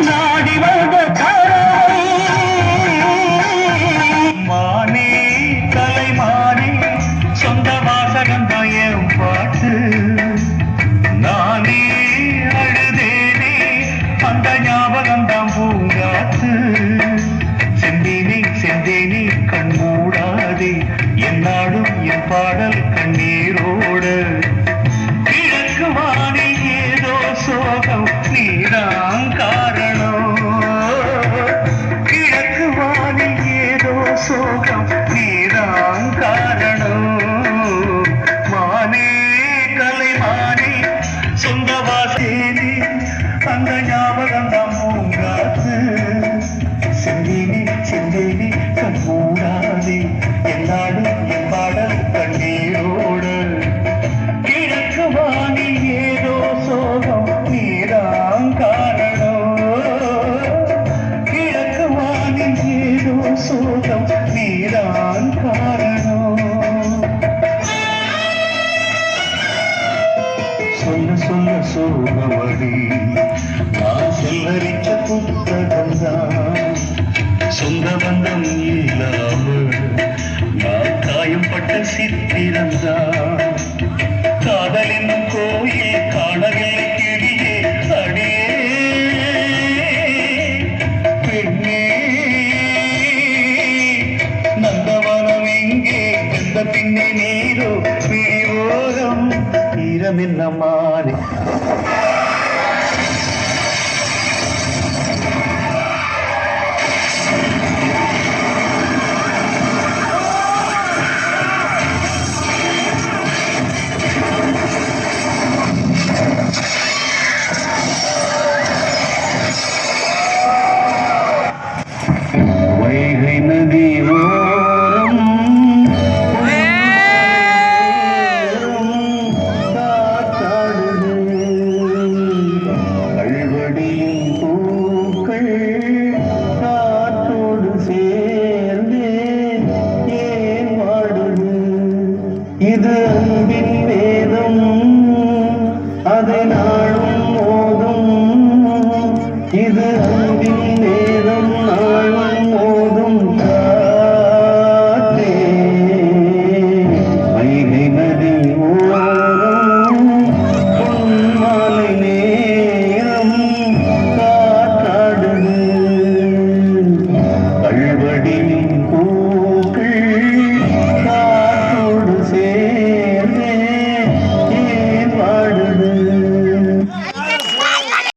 நாடி வந்த மானே கலைமானே சொந்த வாசகந்தான் என் பாட்டு நானே அழுதேனே அந்த ஞாபகந்தான் பூங்காத்து செந்தேனே செந்தேனே கண் மூடாதே என்னாடும் என் பாடல் கண்ணீரோடு கிழக்கு வானில் ஏதோ சோகம் நீதான் காரணம் கிழக்கு வானில் ஏதோ சோகம் நீதான் காரணம் மானே கலைமானே சொந்த வாசேனே அந்த ஞாபகம் தான் பூங்காத்து செந்தேனே செந்தேனே கண் மூடாதே எல்லாடும் என் பாடல் கண்ணீரோடு கிழக்கு வானில் ஏதோ சோகம் நீதான் காரணம் கிழக்கு வானில் ஏதோ சோகம் நீதான் காரணம் சொல்ல சொல்ல சோகவடி நான் செல்லரிச்ச புத்தகம்தான் சொந்த பந்தம் இல்லாமல் நான் காயம்பட்ட சித்திரம்தான் காதல் என்னும் கோயில் காணவில்லை கிளியே அடியே பெண்ணே நந்தவனம் எங்கே எந்த பின்னே நீரோ நீரோரம் ஈரம் என்ன மாறி வைகை நதி ஓரம் காத்தாடுது கல்வடியும் பூக்கள் காற்றோடு சேர்ந்து ஏன் வாடுது இது அன்பின் வேதம் அதை நாளும் மோதும் இது